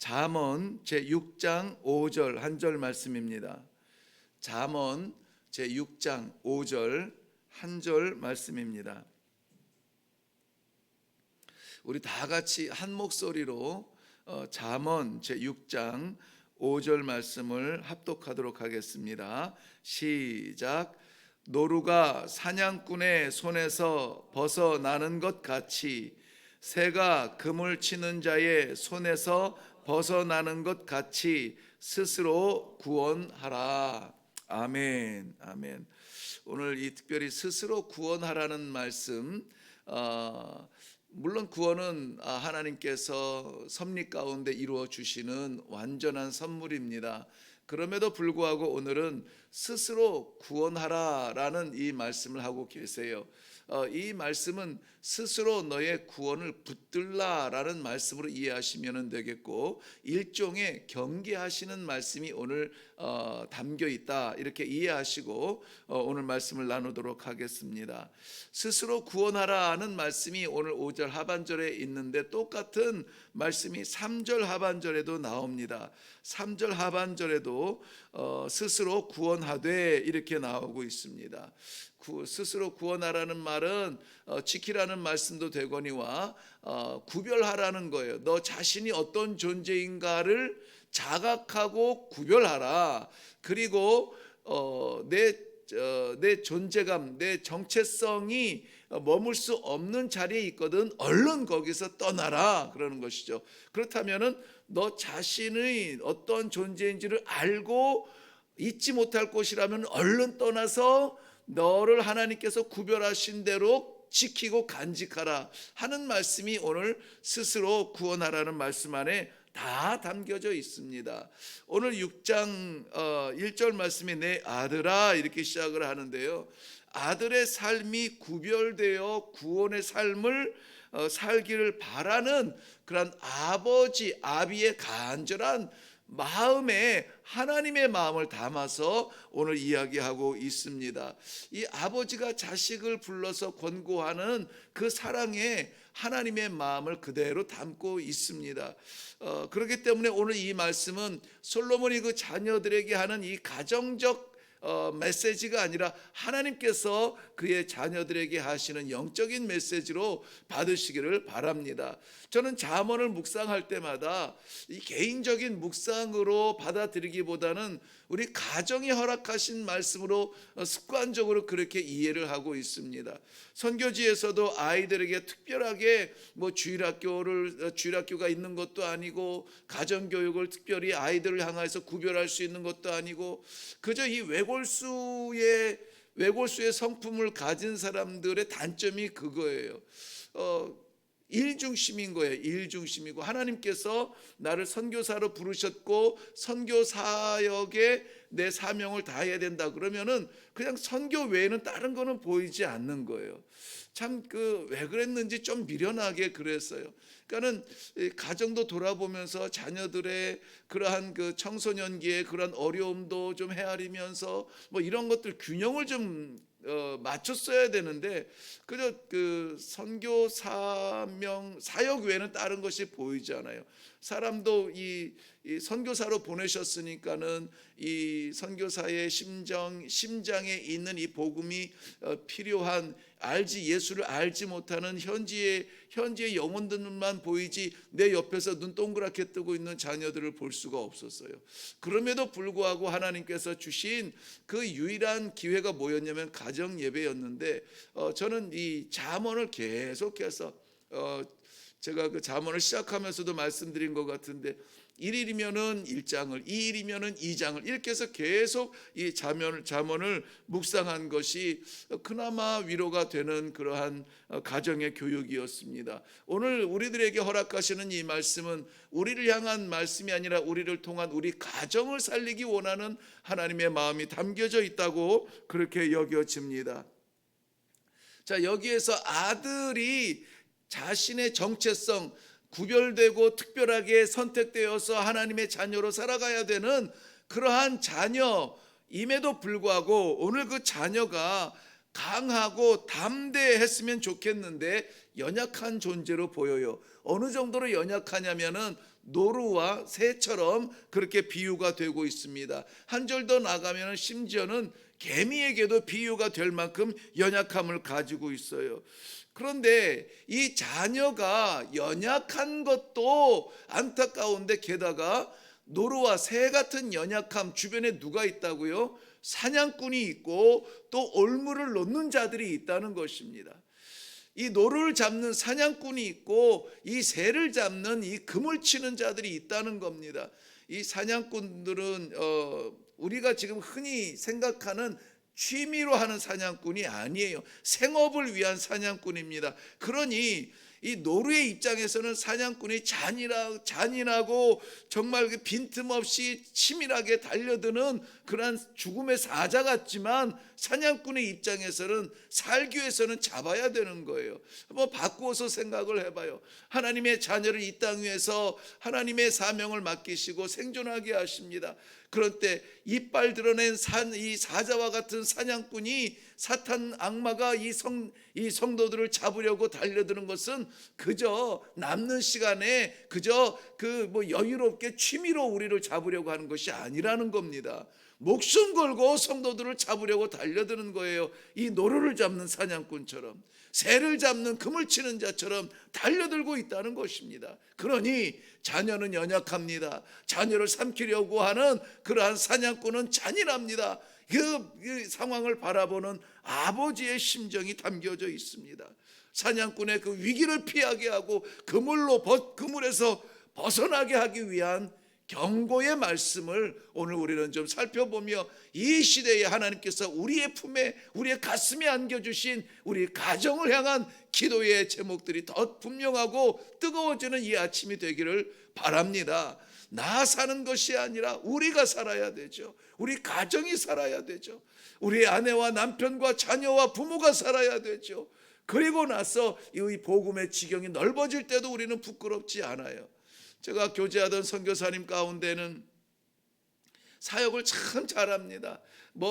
잠언 제6장 5절 한 절 말씀입니다. 잠언 제6장 5절 한 절 말씀입니다. 우리 다 같이 한 목소리로 잠언 제6장 5절 말씀을 합독하도록 하겠습니다. 시작. 노루가 사냥꾼의 손에서 벗어나는 것 같이 새가 그물 치는 자의 손에서 벗어나는 것 같이 스스로 구원하라. 아멘. 아멘. 오늘 이 특별히 스스로 구원하라는 말씀, 물론 구원은 하나님께서 섭리 가운데 이루어 주시는 완전한 선물입니다. 그럼에도 불구하고 오늘은 스스로 구원하라라는 이 말씀을 하고 계세요. 이 말씀은 스스로 너의 구원을 붙들라라는 말씀으로 이해하시면 되겠고, 일종의 경계하시는 말씀이 오늘 담겨 있다 이렇게 이해하시고 오늘 말씀을 나누도록 하겠습니다. 스스로 구원하라는 말씀이 오늘 5절 하반절에 있는데 똑같은 말씀이 3절 하반절에도 나옵니다. 3절 하반절에도 스스로 구원하되 이렇게 나오고 있습니다. 스스로 구원하라는 말은 지키라는 말씀도 되거니와 구별하라는 거예요. 너 자신이 어떤 존재인가를 자각하고 구별하라. 그리고 내 존재감, 내 정체성이 머물 수 없는 자리에 있거든 얼른 거기서 떠나라 그러는 것이죠. 그렇다면은 너 자신의 어떤 존재인지를 알고 잊지 못할 곳이라면 얼른 떠나서 너를 하나님께서 구별하신 대로 지키고 간직하라 하는 말씀이 오늘 스스로 구원하라는 말씀 안에 다 담겨져 있습니다. 오늘 6장 1절 말씀이 내 아들아 이렇게 시작을 하는데요. 아들의 삶이 구별되어 구원의 삶을 살기를 바라는 그런 아비의 간절한 마음에 하나님의 마음을 담아서 오늘 이야기하고 있습니다. 이 아버지가 자식을 불러서 권고하는 그 사랑에 하나님의 마음을 그대로 담고 있습니다. 그렇기 때문에 오늘 이 말씀은 솔로몬이 그 자녀들에게 하는 이 가정적 메시지가 아니라 하나님께서 그의 자녀들에게 하시는 영적인 메시지로 받으시기를 바랍니다. 저는 잠언을 묵상할 때마다 이 개인적인 묵상으로 받아들이기보다는 우리 가정이 허락하신 말씀으로 습관적으로 그렇게 이해를 하고 있습니다. 선교지에서도 아이들에게 특별하게 주일학교가 있는 것도 아니고 가정교육을 특별히 아이들을 향해서 구별할 수 있는 것도 아니고 그저 이 외골수의 성품을 가진 사람들의 단점이 그거예요. 일중심인 거예요. 일중심이고 하나님께서 나를 선교사로 부르셨고 선교 사역에 내 사명을 다해야 된다 그러면은 그냥 선교 외에는 다른 거는 보이지 않는 거예요. 참 왜 그랬는지 좀 미련하게 그랬어요. 그러니까는 가정도 돌아보면서 자녀들의 그러한 그 청소년기의 그런 어려움도 좀 헤아리면서 이런 것들 균형을 좀 맞췄어야 되는데 그저 그 선교 사역 외에는 다른 것이 보이지 않아요. 사람도 이 선교사로 보내셨으니까는 이 선교사의 심장에 있는 이 복음이 필요한 예수를 알지 못하는 현지의 영혼들만 보이지 내 옆에서 눈 동그랗게 뜨고 있는 자녀들을 볼 수가 없었어요. 그럼에도 불구하고 하나님께서 주신 그 유일한 기회가 뭐였냐면 가정 예배였는데 저는 이 잠언을 계속해서 제가 그 잠언을 시작하면서도 말씀드린 것 같은데 1일이면은 1장을 2일이면은 2장을 이렇게 해서 계속 이 잠언을 묵상한 것이 그나마 위로가 되는 그러한 가정의 교육이었습니다. 오늘 우리들에게 허락하시는 이 말씀은 우리를 향한 말씀이 아니라 우리를 통한 우리 가정을 살리기 원하는 하나님의 마음이 담겨져 있다고 그렇게 여겨집니다. 자, 여기에서 아들이 자신의 정체성 구별되고 특별하게 선택되어서 하나님의 자녀로 살아가야 되는 그러한 자녀임에도 불구하고 오늘 그 자녀가 강하고 담대했으면 좋겠는데 연약한 존재로 보여요. 어느 정도로 연약하냐면은 노루와 새처럼 그렇게 비유가 되고 있습니다. 한 절 더 나가면 심지어는 개미에게도 비유가 될 만큼 연약함을 가지고 있어요. 그런데 이 자녀가 연약한 것도 안타까운데, 게다가 노루와 새 같은 연약함 주변에 누가 있다고요? 사냥꾼이 있고 또 올무를 놓는 자들이 있다는 것입니다. 이 노루를 잡는 사냥꾼이 있고 이 새를 잡는 이 금을 치는 자들이 있다는 겁니다. 이 사냥꾼들은 우리가 지금 흔히 생각하는 취미로 하는 사냥꾼이 아니에요. 생업을 위한 사냥꾼입니다. 그러니 이 노루의 입장에서는 사냥꾼이 잔인하고 정말 빈틈없이 치밀하게 달려드는 그러한 죽음의 사자 같지만, 사냥꾼의 입장에서는 살기 위해서는 잡아야 되는 거예요. 한번 바꾸어서 생각을 해봐요. 하나님의 자녀를 이 땅 위에서 하나님의 사명을 맡기시고 생존하게 하십니다. 그럴 때 이빨 드러낸 이 사자와 같은 사냥꾼이, 사탄 악마가 이 성도들을 잡으려고 달려드는 것은 그저 남는 시간에 그저 여유롭게 취미로 우리를 잡으려고 하는 것이 아니라는 겁니다. 목숨 걸고 성도들을 잡으려고 달려드는 거예요. 이 노루를 잡는 사냥꾼처럼, 새를 잡는 금을 치는 자처럼 달려들고 있다는 것입니다. 그러니 자녀는 연약합니다. 자녀를 삼키려고 하는 그러한 사냥꾼은 잔인합니다. 그 상황을 바라보는 아버지의 심정이 담겨져 있습니다. 사냥꾼의 그 위기를 피하게 하고 그물에서 벗어나게 하기 위한 경고의 말씀을 오늘 우리는 좀 살펴보며, 이 시대에 하나님께서 우리의 품에, 우리의 가슴에 안겨주신 우리 가정을 향한 기도의 제목들이 더 분명하고 뜨거워지는 이 아침이 되기를 바랍니다. 나 사는 것이 아니라 우리가 살아야 되죠. 우리 가정이 살아야 되죠. 우리 아내와 남편과 자녀와 부모가 살아야 되죠. 그리고 나서 이 복음의 지경이 넓어질 때도 우리는 부끄럽지 않아요. 제가 교제하던 선교사님 가운데는 사역을 참 잘합니다.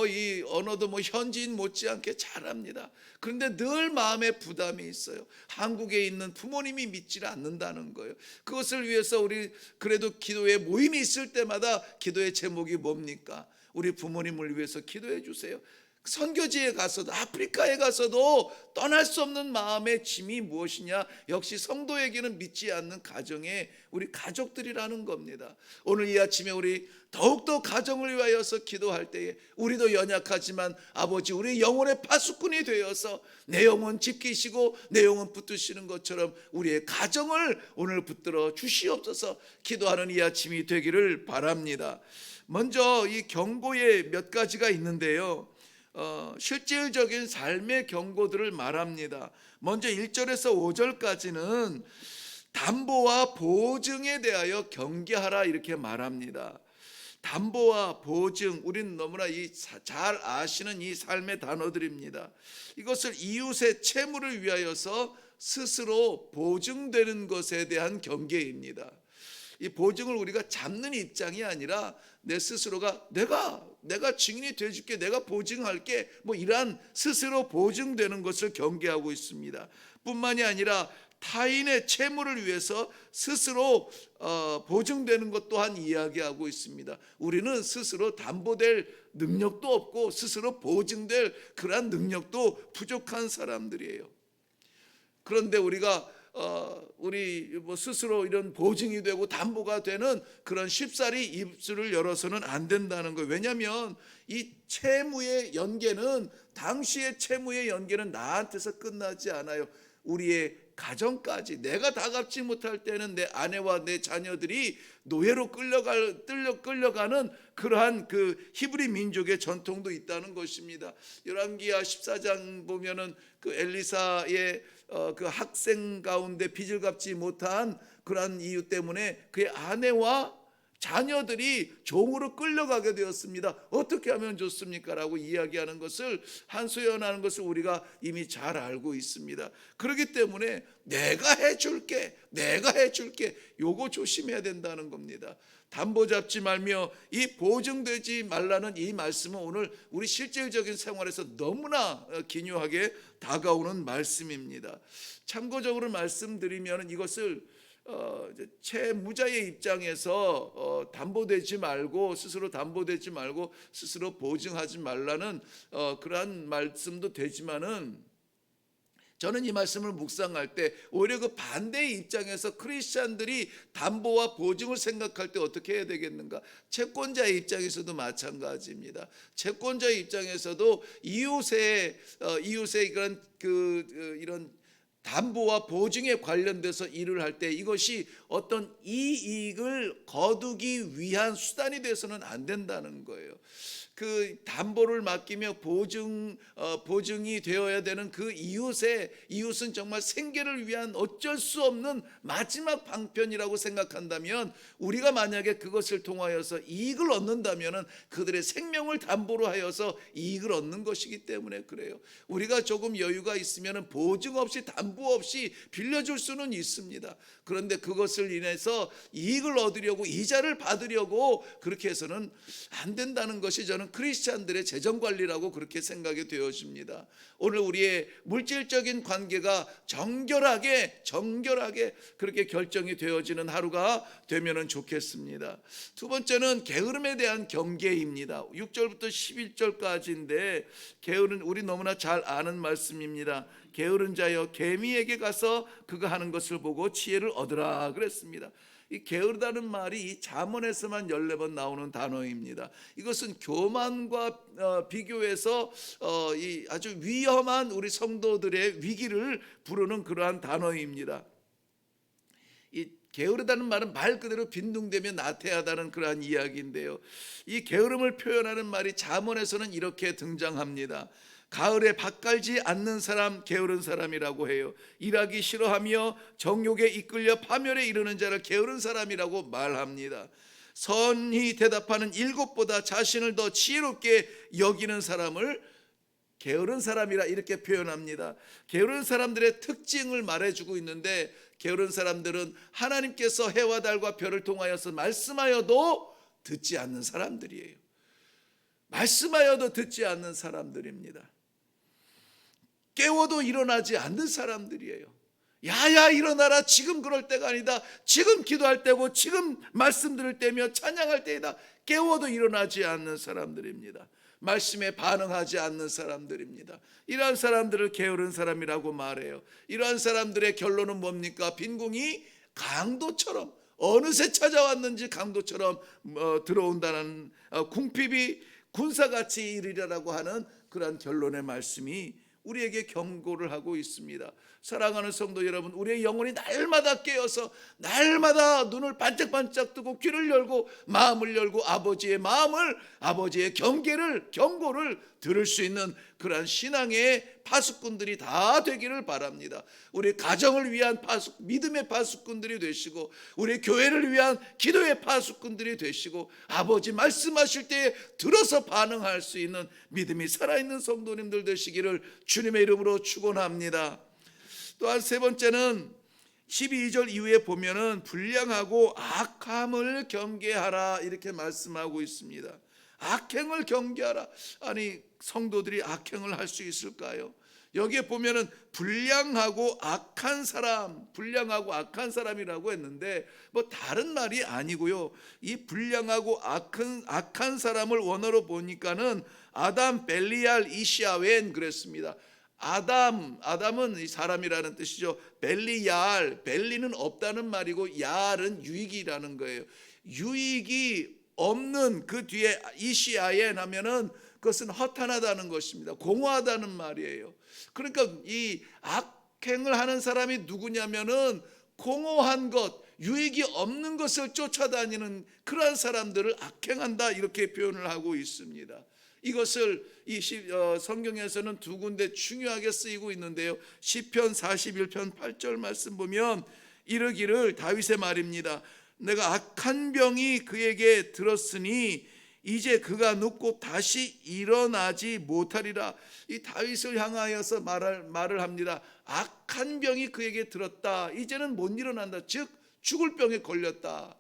이 언어도 현지인 못지않게 잘합니다. 그런데 늘 마음에 부담이 있어요. 한국에 있는 부모님이 믿지 않는다는 거예요. 그것을 위해서 우리 그래도 기도회 모임이 있을 때마다 기도의 제목이 뭡니까? 우리 부모님을 위해서 기도해 주세요. 선교지에 가서도, 아프리카에 가서도 떠날 수 없는 마음의 짐이 무엇이냐? 역시 성도에게는 믿지 않는 가정의 우리 가족들이라는 겁니다. 오늘 이 아침에 우리 더욱더 가정을 위하여서 기도할 때에, 우리도 연약하지만 아버지, 우리 영혼의 파수꾼이 되어서 내 영혼 지키시고 내 영혼 붙드시는 것처럼 우리의 가정을 오늘 붙들어 주시옵소서 기도하는 이 아침이 되기를 바랍니다. 먼저 이 경고에 몇 가지가 있는데요, 실질적인 삶의 경고들을 말합니다. 먼저 1절에서 5절까지는 담보와 보증에 대하여 경계하라 이렇게 말합니다. 담보와 보증, 우리는 너무나 잘 아시는 이 삶의 단어들입니다. 이것을 이웃의 채무를 위하여서 스스로 보증되는 것에 대한 경계입니다. 이 보증을 우리가 잡는 입장이 아니라 내 스스로가 내가 증인이 돼줄게, 내가 보증할게, 이러한 스스로 보증되는 것을 경계하고 있습니다. 뿐만이 아니라 타인의 채무를 위해서 스스로 보증되는 것 또한 이야기하고 있습니다. 우리는 스스로 담보될 능력도 없고 스스로 보증될 그러한 능력도 부족한 사람들이에요. 그런데 우리가 우리 스스로 이런 보증이 되고 담보가 되는 그런 쉽사리 입술을 열어서는 안 된다는 거예요. 왜냐하면 이 채무의 연계는, 당시의 채무의 연계는 나한테서 끝나지 않아요. 우리의 가정까지, 내가 다 갚지 못할 때는 내 아내와 내 자녀들이 노예로 끌려가는 그러한 그 히브리 민족의 전통도 있다는 것입니다. 열왕기하 14장 보면은 그 엘리사의 그 학생 가운데 빚을 갚지 못한 그러한 이유 때문에 그의 아내와 자녀들이 종으로 끌려가게 되었습니다. 어떻게 하면 좋습니까? 라고 이야기하는 것을, 한수연하는 것을 우리가 이미 잘 알고 있습니다. 그렇기 때문에 내가 해줄게 요거 조심해야 된다는 겁니다. 담보 잡지 말며 이 보증되지 말라는 이 말씀은 오늘 우리 실질적인 생활에서 너무나 기묘하게 다가오는 말씀입니다. 참고적으로 말씀드리면 이것을 이제 채무자의 입장에서 담보되지 말고 스스로 보증하지 말라는 그러한 말씀도 되지만은, 저는 이 말씀을 묵상할 때 오히려 그 반대의 입장에서 크리스찬들이 담보와 보증을 생각할 때 어떻게 해야 되겠는가? 채권자의 입장에서도 마찬가지입니다. 채권자의 입장에서도 이웃의 이런 담보와 보증에 관련돼서 일을 할 때 이것이 어떤 이익을 거두기 위한 수단이 돼서는 안 된다는 거예요. 그 담보를 맡기며 보증이 되어야 되는 그 이웃은 정말 생계를 위한 어쩔 수 없는 마지막 방편이라고 생각한다면, 우리가 만약에 그것을 통하여서 이익을 얻는다면 그들의 생명을 담보로 하여서 이익을 얻는 것이기 때문에 그래요. 우리가 조금 여유가 있으면 보증 없이 담보 없이 빌려줄 수는 있습니다. 그런데 그것을 인해서 이익을 얻으려고, 이자를 받으려고 그렇게 해서는 안 된다는 것이 저는 크리스찬들의 재정관리라고 그렇게 생각이 되어집니다. 오늘 우리의 물질적인 관계가 정결하게 그렇게 결정이 되어지는 하루가 되면 좋겠습니다. 두 번째는 게으름에 대한 경계입니다. 6절부터 11절까지인데, 게으른, 우리 너무나 잘 아는 말씀입니다. 게으른 자여, 개미에게 가서 그가 하는 것을 보고 지혜를 얻으라 그랬습니다. 이 게으르다는 말이 이 잠언에서만 14번 나오는 단어입니다. 이것은 교만과 비교해서 이 아주 위험한 우리 성도들의 위기를 부르는 그러한 단어입니다. 이 게으르다는 말은 말 그대로 빈둥대며 나태하다는 그러한 이야기인데요, 이 게으름을 표현하는 말이 잠언에서는 이렇게 등장합니다. 가을에 밭 갈지 않는 사람 게으른 사람이라고 해요. 일하기 싫어하며 정욕에 이끌려 파멸에 이르는 자를 게으른 사람이라고 말합니다. 선히 대답하는 일곱보다 자신을 더 지혜롭게 여기는 사람을 게으른 사람이라 이렇게 표현합니다. 게으른 사람들의 특징을 말해주고 있는데, 게으른 사람들은 하나님께서 해와 달과 별을 통하여서 말씀하여도 듣지 않는 사람들이에요. 말씀하여도 듣지 않는 사람들입니다. 깨워도 일어나지 않는 사람들이에요. 야야 일어나라, 지금 그럴 때가 아니다, 지금 기도할 때고 지금 말씀 들을 때며 찬양할 때이다. 깨워도 일어나지 않는 사람들입니다. 말씀에 반응하지 않는 사람들입니다. 이러한 사람들을 게으른 사람이라고 말해요. 이러한 사람들의 결론은 뭡니까? 빈궁이 강도처럼 어느새 찾아왔는지 강도처럼 들어온다는, 궁핍이 군사같이 이르리라고 하는 그러한 결론의 말씀이 우리에게 경고를 하고 있습니다. 사랑하는 성도 여러분, 우리의 영혼이 날마다 깨어서 날마다 눈을 반짝반짝 뜨고 귀를 열고 마음을 열고 아버지의 경고를 들을 수 있는 그러한 신앙의 파수꾼들이 다 되기를 바랍니다. 우리 가정을 위한 믿음의 파수꾼들이 되시고, 우리 교회를 위한 기도의 파수꾼들이 되시고, 아버지 말씀하실 때에 들어서 반응할 수 있는 믿음이 살아있는 성도님들 되시기를 주님의 이름으로 축원합니다. 또한 세 번째는 12절 이후에 보면은 불량하고 악함을 경계하라 이렇게 말씀하고 있습니다. 악행을 경계하라. 아니, 성도들이 악행을 할 수 있을까요? 여기에 보면은 불량하고 악한 사람이라고 했는데 뭐 다른 말이 아니고요. 이 불량하고 악한 사람을 원어로 보니까는 아담 벨리알 이시아웬 그랬습니다. 아담은 이 사람이라는 뜻이죠. 벨리는 없다는 말이고 야알은 유익이라는 거예요. 유익이 없는 그 뒤에 이시아엔 하면은 그것은 허탄하다는 것입니다. 공허하다는 말이에요. 그러니까 이 악행을 하는 사람이 누구냐면은 공허한 것, 유익이 없는 것을 쫓아다니는 그러한 사람들을 악행한다 이렇게 표현을 하고 있습니다. 이것을 성경에서는 두 군데 중요하게 쓰이고 있는데요, 시편 41편 8절 말씀 보면 이르기를, 다윗의 말입니다. 내가 악한 병이 그에게 들었으니 이제 그가 눕고 다시 일어나지 못하리라. 이 다윗을 향하여서 말을 합니다. 악한 병이 그에게 들었다. 이제는 못 일어난다. 즉 죽을 병에 걸렸다.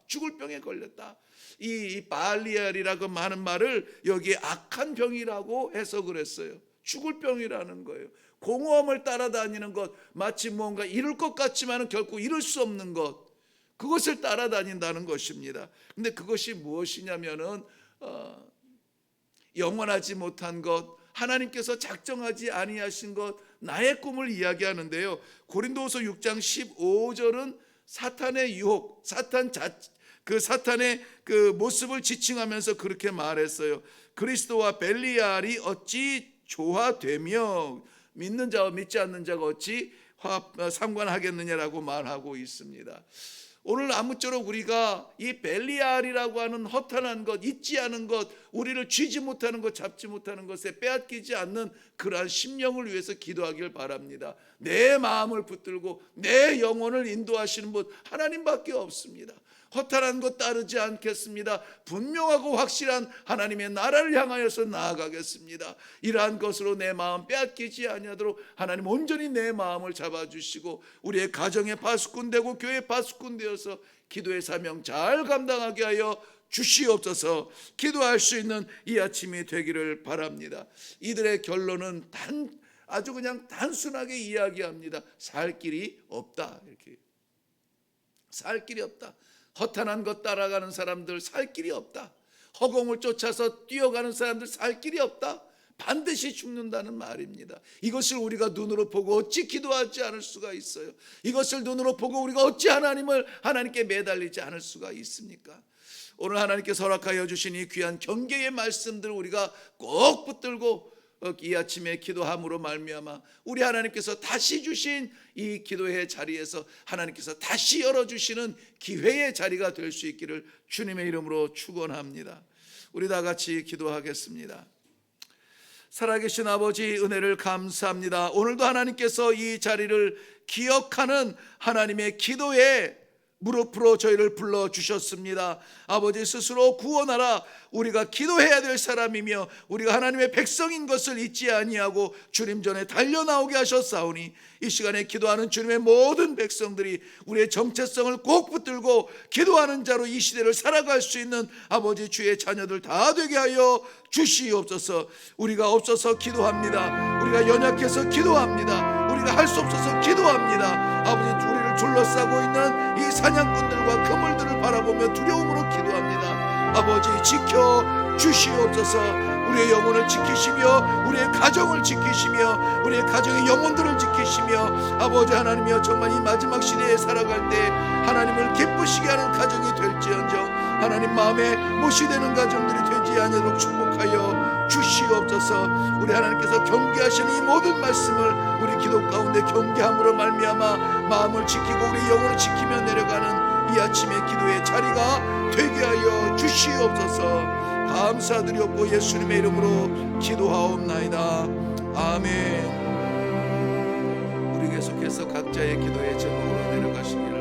이 바알리알이라고 하는 말을 여기에 악한 병이라고 해석을 했어요. 죽을 병이라는 거예요. 공허함을 따라다니는 것, 마치 무언가 이룰 것 같지만 결코 이룰 수 없는 것, 그것을 따라다닌다는 것입니다. 근데 그것이 무엇이냐면은 영원하지 못한 것, 하나님께서 작정하지 아니하신 것, 나의 꿈을 이야기하는데요. 고린도후서 6장 15절은 사탄의 유혹, 사탄의 그 모습을 지칭하면서 그렇게 말했어요. 그리스도와 벨리알이 어찌 조화되며 믿는 자와 믿지 않는 자가 어찌 상관하겠느냐라고 말하고 있습니다. 오늘 아무쪼록 우리가 이 벨리알이라고 하는 허탄한 것, 잊지 않은 것, 우리를 쥐지 못하는 것, 잡지 못하는 것에 빼앗기지 않는 그러한 심령을 위해서 기도하길 바랍니다. 내 마음을 붙들고 내 영혼을 인도하시는 분 하나님밖에 없습니다. 허탄한 것 따르지 않겠습니다. 분명하고 확실한 하나님의 나라를 향하여서 나아가겠습니다. 이러한 것으로 내 마음 빼앗기지 아니하도록 하나님 온전히 내 마음을 잡아주시고 우리의 가정의 파수꾼 되고 교회의 파수꾼 되어서 기도의 사명 잘 감당하게 하여 주시옵소서. 기도할 수 있는 이 아침이 되기를 바랍니다. 이들의 결론은 아주 그냥 단순하게 이야기합니다. 살 길이 없다. 이렇게 살 길이 없다. 허탄한 것 따라가는 사람들 살 길이 없다. 허공을 쫓아서 뛰어가는 사람들 살 길이 없다. 반드시 죽는다는 말입니다. 이것을 우리가 눈으로 보고 어찌 기도하지 않을 수가 있어요? 이것을 눈으로 보고 우리가 어찌 하나님께 매달리지 않을 수가 있습니까? 오늘 하나님께서 허락하여 주신 이 귀한 경계의 말씀들 우리가 꼭 붙들고 이 아침에 기도함으로 말미암아 우리 하나님께서 다시 주신 이 기도의 자리에서 하나님께서 다시 열어주시는 기회의 자리가 될 수 있기를 주님의 이름으로 축원합니다. 우리 다 같이 기도하겠습니다. 살아계신 아버지, 은혜를 감사합니다. 오늘도 하나님께서 이 자리를 기억하는 하나님의 기도에 무릎으로 저희를 불러주셨습니다. 아버지, 스스로 구원하라. 우리가 기도해야 될 사람이며 우리가 하나님의 백성인 것을 잊지 아니하고 주님 전에 달려나오게 하셨사오니 이 시간에 기도하는 주님의 모든 백성들이 우리의 정체성을 꼭 붙들고 기도하는 자로 이 시대를 살아갈 수 있는 아버지 주의 자녀들 다 되게 하여 주시옵소서. 우리가 없어서 기도합니다. 우리가 연약해서 기도합니다. 우리가 할 수 없어서 기도합니다. 아버지, 우리를 둘러싸고 있는 이 사냥꾼들과 그물들을 바라보며 두려움으로 기도합니다. 아버지, 지켜 주시옵소서. 우리의 영혼을 지키시며 우리의 가정을 지키시며 우리의 가정의 영혼들을 지키시며 아버지 하나님이여, 정말 이 마지막 시대에 살아갈 때 하나님을 기쁘시게 하는 가정이 될지언정 하나님 마음에 못이 되는 가정들이 되지 아니하도록 축복하여 주시옵소서. 우리 하나님께서 경계하시는 이 모든 말씀을 우리 기도 가운데 경계함으로 말미암아 마음을 지키고 우리 영혼을 지키며 내려가는 이 아침의 기도의 자리가 되게 하여 주시옵소서. 감사드렸고 예수님의 이름으로 기도하옵나이다. 아멘. 우리 계속해서 각자의 기도의 제목으로 내려가시기를